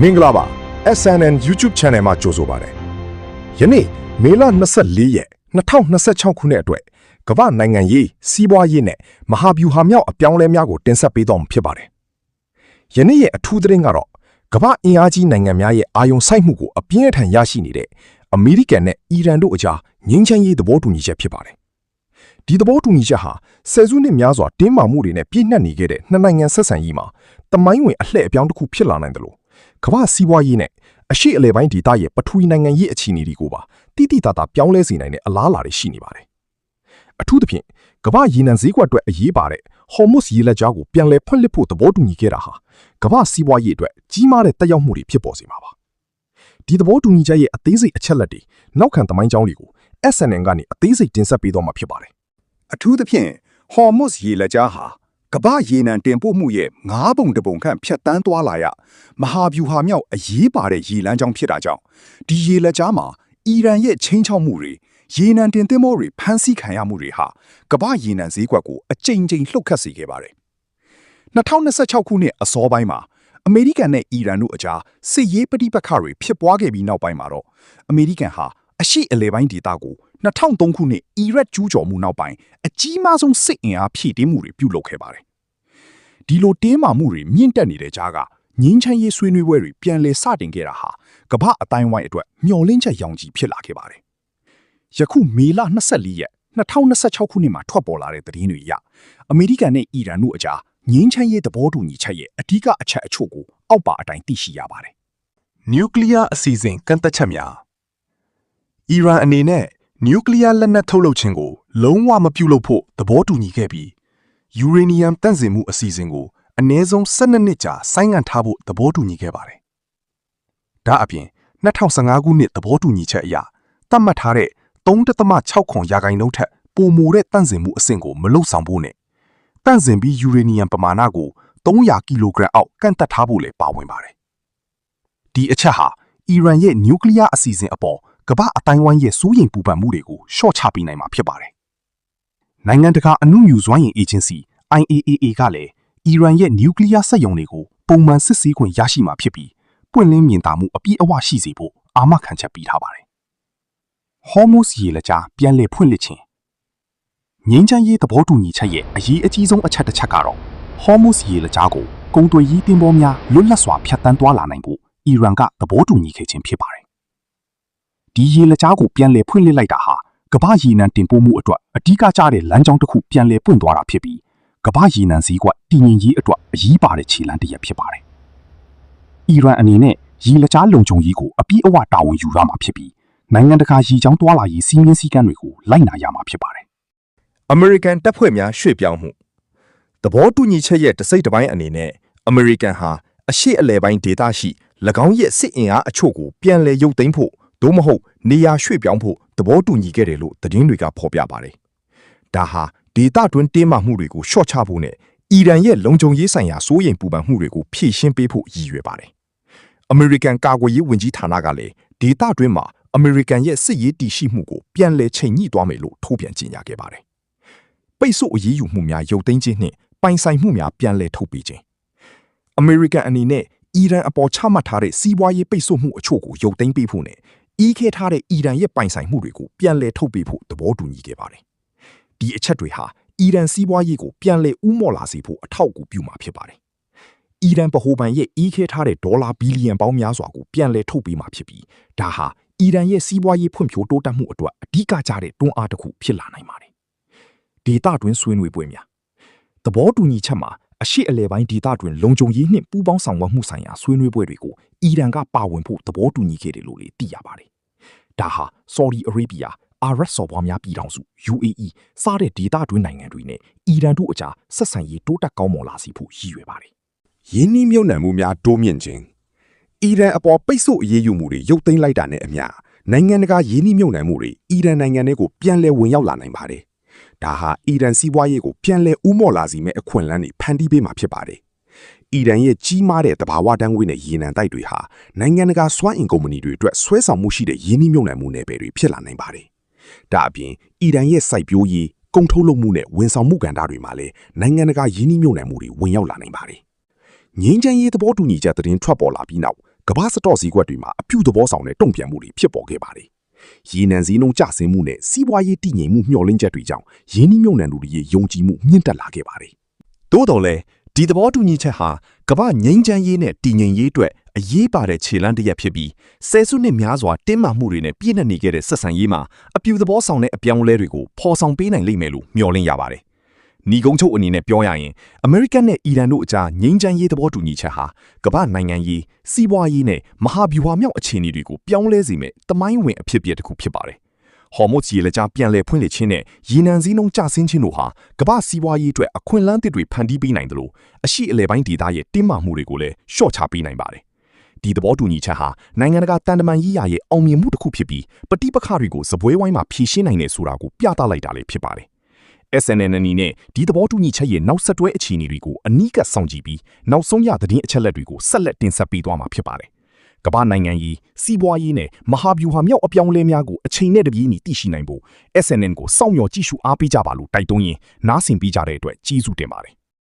မင်္ဂလာပါ SNN YouTube Channel မှာကြိုဆိုပါရစေ။ယနေ့မေလ24ရက်2026ခုနှစ်အတွက်ကမ္ဘာနိုင်ငံရေးစီးပွားရေးနဲ့မဟာဗျူဟာမြောက်အပြောင်းအလဲများကိုတင်ဆက်ပေးသွားမှာဖြစ်ပါတယ်။ယနေ့ရဲ့အထူးသတင်းကတော့ကမ္ဘာအင်အားကြီးနိုင်ငံများရဲ့အာရုံစိုက်မှုကိုအပြင်းအထန်ရရှိနေတဲ့အမေရိကန်နဲ့အီရန်တို့အကြားငြိမ်းချမ်းရေးသဘောတူညီချက်ဖြစ်ပါတယ်။ဒီသဘောတူညီချက်ဟာဆယ်စုနှစ်များစွာတင်းမာမှုတွေနဲ့ပြည့်နှက်နေခဲ့တဲ့နှစ်နိုင်ငံဆက်ဆံရေးမှာတမိုင်းဝင်အလှည့်အပြောင်းတစ်ခုဖြစ်လာနိုင်တယ်လို့ကမ္ဘာစီးပွားရေးနဲ့အရှိအလေပိုင်းဒေသရဲ့ပထဝီနိုင်ငံရေးအခြေအနေတွေကိုပါတိတိတသားပြောင်းလဲစေနိုင်တဲ့အလားအလာတွေရှိနေပါတယ်။အထူးသဖြင့်ကမ္ဘာရေနံဈေးကွက်အတွက်အရေးပါတဲ့ဟော်မုတ်ရေလက်ကြားကိုပြန်လည်ဖွင့်လှစ်ဖို့သဘောတူညီခဲ့တာဟာကမ္ဘာစီးပွားရေးအတွက်ကြီးမားတဲ့သက်ရောက်မှုတွေဖြစ်ပေါ်စေမှာပါ။ဒီသဘောတူညီချက်ရဲ့အသေးစိတ်အချက်လက်တွေနောက်ခံသမိုင်းကြောင်းတွေကို SNN ကနေအသေးစိတ်တင်ဆက်ပေးသွားမှာဖြစ်ပါတယ်။ အထူးသဖြင့်ဟော်မုတ်ရေလက်ကြားဟာကမ္ဘာရေနံတင်ပို့မှုရဲ့9ပုံတစ်ပုံခန့်ဖြတ်တန်းသွားလာရမဟာဗျူဟာမြောက်အရေးပါတဲ့ရေလမ်းကြောင်းဖြစ်တာကြောင့်ဒီရေလက်ကြားမှာအီရန်ရဲ့ချင်းချောက်မှုတွေရေနံတင်သင်္ဘောတွေဖမ်းဆီးခံရမှုတွေဟာကမ္ဘာရေနံဈေးကွက်ကိုအကြိမ်ကြိမ်လှုပ်ခတ်စေခဲ့ပါတယ်။2026ခုနှစ်အစောပိုင်းမှာအမေရိကန်နဲ့အီရန်တို့အကြားစစ်ရေးပဋိပက္ခတွေဖြစ်ပွားခဲ့ပြီးနောက်ပိုင်းမှာတော့အမေရိကန်ဟာအရှိအလေပိုင်းဒေသကို2003ခုနှစ်အီရတ်ကျူးကျော်မှုနောက်ပိုင်းအကြီးမားဆုံးစစ်အင်အားဖြည့်တင်းမှုတွေပြုလုပ်ခဲ့ပါတယ်။ဒီလိုတင်းမာမှုတွေမြင့်တက်နေတဲ့ကြားကငင်းချမ်းရေးဆွေးနွေးပွဲတွေပြန်လည်စတင်ခဲ့တာဟာကမ္ဘာအတိုင်းဝိုင်းအတွက်မျှော်လင့်ချက်ရောင်ကြီးဖြစ်လာခဲ့ပါတယ်။ယခုမေလ24ရက်2026ခုနှစ်မှာထွက်ပေါ်လာတဲ့သတင်းတွေအရအမေရိကန်နဲ့အီရန်တို့အကြားငင်းချမ်းရေးသဘောတူညီချက်ရဲ့အဓိကအချက်အချို့ကိုအောက်ပါအတိုင်းသိရှိရပါတယ်။ နျူကလ িয়ার အစီအစဉ်ကန့်သက်ချက်များအီရန်အနေနဲ့နျူကလ িয়ার လက်နက်ထုတ်လုပ်ခြင်းကိုလုံးဝမပြုလုပ်ဖို့သဘောတူညီခဲ့ပြီးယူရေနီယမ်တန့်စင်မှုအစီအစဉ်ကိုအနည်းဆုံး12နှစ်ကြာဆိုင်းငံ့ထားဖို့သဘောတူညီခဲ့ပါတယ်။ဒါအပြင်2015ခုနှစ်သဘောတူညီချက်အရသတ်မှတ်ထားတဲ့ 3.6 ရာခိုင်နှုန်းထက်ပိုမိုတဲ့တန့်စင်မှုအဆင့်ကိုမလုပ်ဆောင်ဖို့နဲ့တန့်စင်ပြီးယူရေနီယမ်ပမာဏကို300ကီလိုဂရမ်အောက်ကန့်သက်ထားဖို့လည်းပါဝင်ပါတယ်။ဒီအချက်ဟာအီရန်ရဲ့နျူကလ িয়ার အစီအစဉ်အပေါ်ကမ္ဘာအတိုင်းဝိုင်းရဲ့စိုးရိမ်ပူပန်မှုတွေကိုရှော့ချပေးနိုင်မှာဖြစ်ပါတယ်။နိုင်ငံတကာအနုမြူစွမ်းအင်အေဂျင်စီ IAEA ကလည်းအီရန်ရဲ့နျူကလ িয়ার စက်ရုံတွေကိုပုံမှန်စစ်ဆေးခွင့်ရရှိမှာဖြစ်ပြီးပွင့်လင်းမြင်သာမှုအပြည့်အဝရှိစေဖို့အာမခံချက်ပေးထားပါတယ်။ဟော်မုတ်ရေလက်ကြားပြန်လည်ဖွင့်လှစ်ခြင်းငြိမ်းချမ်းရေးသဘောတူညီချက်ရဲ့အရေးအကြီးဆုံးအချက်တစ်ချက်ကတော့ဟော်မုတ်ရေလက်ကြားကိုကုန်သွယ်ရေးတင်ပေါ်များလွတ်လပ်စွာဖြတ်တန်းသွားလာနိုင်ဖို့အီရန်ကသဘောတူညီခဲ့ခြင်းဖြစ်ပါတယ်။ဒီရေလက်ကြားကိုပြန်လည်ဖွင့်လှစ်လိုက်တာဟာကမ္ဘာရေနံတင်ပို့မှုအတွက်အဓိကကျတဲ့လမ်းကြောင်းတစ်ခုပြန်လည်ပွင့်သွားတာဖြစ်ပြီးကမ္ဘာရေနံဈေးကွက်တည်ငြိမ်ရေးအတွက်အရေးပါတဲ့ခြေလှမ်းတစ်ရပ်ဖြစ်ပါတယ်။အီရန်အနေနဲ့ရေလက်ကြားလုံခြုံရေးကိုအပြည့်အဝတာဝန်ယူရမှာဖြစ်ပြီးနိုင်ငံတကာရေကြောင်းသွားလာရေးစည်းမျဉ်းစည်းကမ်းတွေကိုလိုက်နာရမှာဖြစ်ပါတယ်။ အမေရိကန်တပ်ဖွဲ့များရွှေ့ပြောင်းမှုသဘောတူညီချက်ရဲ့တစ်စိတ်တစ်ပိုင်းအနေနဲ့အမေရိကန်ဟာအရှိအလေပိုင်းဒေသရှိ၎င်းရဲ့စစ်အင်အားအချို့ကိုပြန်လည်ရုပ်သိမ်းဖို့သို့မဟုတ်နေရာရွှေ့ပြောင်းဖို့သဘောတူညီခဲ့တယ်လို့သတင်းတွေကဖော်ပြပါတယ်။ဒါဟာဒေသတွင်းတင်းမာမှုတွေကိုရှော့ချဖို့နဲ့အီရန်ရဲ့လုံခြုံရေးဆိုင်ရာစိုးရိမ်ပူပန်မှုတွေကိုဖြေရှင်းပေးဖို့ရည်ရွယ်ပါတယ်။အမေရိကန်ကာကွယ်ရေးဝန်ကြီးဌာနကလည်းဒေသတွင်းမှာအမေရိကန်ရဲ့စစ်ရေးတည်ရှိမှုကိုပြန်လည်ချိန်ညှိသွားမယ်လို့ထုတ်ပြန်ကြေညာခဲ့ပါတယ်။ပိတ်ဆို့အရေးယူမှုများရုပ်သိမ်းခြင်းနှင့်ပိုင်ဆိုင်မှုများပြန်လည်ထုတ်ပေးခြင်းအမေရိကန်အနေနဲ့အီရန်အပေါ်ချမှတ်ထားတဲ့စီးပွားရေးပိတ်ဆို့မှုအချို့ကိုရုပ်သိမ်းပေးဖို့နဲ့ဤခဲ့ထားတဲ့အီရန်ရဲ့ပိုင်ဆိုင်မှုတွေကိုပြန်လည်ထုတ်ပေးဖို့သဘောတူညီခဲ့ပါတယ်။ဒီအချက်တွေဟာအီရန်စီးပွားရေးကိုပြန်လည်ဦးမော့လာစေဖို့အထောက်အကူပြုမှာဖြစ်ပါတယ်။အီရန်ဗဟိုဘဏ်ရဲ့ဤခဲ့ထားတဲ့ဒေါ်လာဘီလီယံပေါင်းများစွာကိုပြန်လည်ထုတ်ပေးမှာဖြစ်ပြီးဒါဟာအီရန်ရဲ့စီးပွားရေးဖွံ့ဖြိုးတိုးတက်မှုအတွက်အဓိကကျတဲ့တွန်းအားတစ်ခုဖြစ်လာနိုင်ပါတယ်။ဒေသတွင်းဆွေးနွေးပွဲများသဘောတူညီချက်မှာအရှိအလေပိုင်းဒေသတွင်လုံခြုံရေးနှင့်ပူးပေါင်းဆောင်ရွက်မှုဆိုင်ရာဆွေးနွေးပွဲတွေကိုအီရန်ကပါဝင်ဖို့သဘောတူညီခဲ့တယ်လို့လည်းသိရပါတယ်။ဒါဟာဆော်ဒီအာရေဗျအာရပ်စော်ဘွားများပြည်ထောင်စု UAE စတဲ့ဒေသတွင်းနိုင်ငံတွေနဲ့အီရန်တို့အကြားဆက်ဆံရေးတိုးတက်ကောင်းမွန်လာစေဖို့ရည်ရွယ်ပါတယ်။ယင်းနှိမ့်မြုပ်နှံမှုများတိုးမြင့်ခြင်းအီရန်အပေါ်ပိတ်ဆို့အရေးယူမှုတွေရုပ်သိမ်းလိုက်တာနဲ့အမျှနိုင်ငံတကာယင်းနှိမ့်မြုပ်နှံမှုတွေအီရန်နိုင်ငံတွေကိုပြန်လည်ဝင်ရောက်လာနိုင်ပါတယ်။ဒါဟာအီရန်စီးပွားရေးကိုပြန်လည်ဦးမော့လာစေမယ့်အခွင့်အလမ်းတွေဖန်တီးပေးမှာဖြစ်ပါတယ်။အီရန်ရဲ့ကြီးမားတဲ့သဘာဝဓာတ်ငွေ့နဲ့ရေနံတိုက်တွေဟာနိုင်ငံတကာစွမ်းအင်ကုမ္ပဏီတွေအတွက်ဆွဲဆောင်မှုရှိတဲ့ယင်းနှိမ့်မြုပ်နှံမှုနယ်ပယ်တွေဖြစ်လာနိုင်ပါတယ်။ဒါအပြင်အီရန်ရဲ့စိုက်ပျိုးရေးကုန်ထုတ်လုပ်မှုနဲ့ဝန်ဆောင်မှုကဏ္ဍတွေမှာလည်းနိုင်ငံတကာယင်းနှိမ့်မြုပ်နှံမှုတွေဝင်ရောက်လာနိုင်ပါတယ်။ငြိမ်းချမ်းရေးသဘောတူညီချက်သတင်းထွက်ပေါ်လာပြီးနောက် ကမ္ဘာစတော့စီကွက်တွေမှာအပြုသဘောဆောင်တဲ့တုံ့ပြန်မှုတွေဖြစ်ပေါ်ခဲ့ပါတယ်။ရေနံစည်းနှုန်းကျဆင်းမှုနဲ့စီးပွားရေးတည်ငြိမ်မှုမျှော်လင့်ချက်တွေကြောင့်ရင်းနှီးမြှုပ်နှံသူတွေရဲ့ယုံကြည်မှုမြင့်တက်လာခဲ့ပါတယ်။ သို့တော်လည်းဒီသဘောတူညီချက်ဟာကမ္ဘာငြိမ်းချမ်းရေးနဲ့တည်ငြိမ်ရေးအတွက်အရေးပါတဲ့ခြေလှမ်းတစ်ရပ်ဖြစ်ပြီးဆယ်စုနှစ်များစွာတင်းမာမှုတွေနဲ့ပြည့်နှက်နေခဲ့တဲ့ဆက်ဆံရေးမှာအပြုသဘောဆောင်တဲ့အပြောင်းအလဲတွေကိုဖော်ဆောင်ပေးနိုင်လိမ့်မယ်လို့မျှော်လင့်ရပါတယ်။ညီကုန်းချုပ်အနေနဲ့ပြောရရင်အမေရိကန်နဲ့အီရန်တို့အကြားငြိမ်းချမ်းရေးသဘောတူညီချက်ဟာကမ္ဘာနိုင်ငံရေးစီးပွားရေးနဲ့မဟာဗျူဟာမြောက်အခြေအနေတွေကိုပြောင်းလဲစေမယ့်တမိုင်းဝင်အဖြစ်အပျက်တစ်ခုဖြစ်ပါတယ်။ဟော်မုတ်ရေလက်ကြားပြန်လည်ဖွင့်လှစ်ခြင်းနဲ့ရေနံစည်းနှုန်းကျဆင်းခြင်းတို့ဟာကမ္ဘာစီးပွားရေးအတွက်အခွင့်အလမ်းသစ်တွေဖန်တီးပေးနိုင်တယ်လို့အရှိအလဲပိုင်းဒေသရဲ့တင်းမာမှုတွေကိုလည်းလျှော့ချပေးနိုင်ပါတယ်။ဒီသဘောတူညီချက်ဟာနိုင်ငံတကာတန်တမန်ရေးရာရဲ့အောင်မြင်မှုတစ်ခုဖြစ်ပြီးပဋိပက္ခတွေကိုစပွဲဝိုင်းမှာဖြေရှင်းနိုင်တယ်ဆိုတာကိုပြသလိုက်တာလည်းဖြစ်ပါတယ်။ SNN အနေနဲ့ဒီသဘောတူညီချက်ရဲ့နောက်ဆက်တွဲအခြေအနေတွေကိုအနီးကပ်စောင့်ကြည့်ပြီးနောက်ဆုံးရသတင်းအချက်အလက်တွေကိုဆက်လက်တင်ဆက်ပေးသွားမှာဖြစ်ပါတယ်။ကမ္ဘာနိုင်ငံရေးစီးပွားရေးနဲ့မဟာဗျူဟာမြောက်အပြောင်းအလဲများကိုအချိန်နဲ့တပြေးညီသိရှိနိုင်ဖို့ SNN ကိုစောင့်မျှော်ကြည့်ရှုအားပေးကြပါလို့တိုက်တွန်းရင်းနားဆင်ပေးကြတဲ့အတွက်ကျေးဇူးတင်ပါတယ်။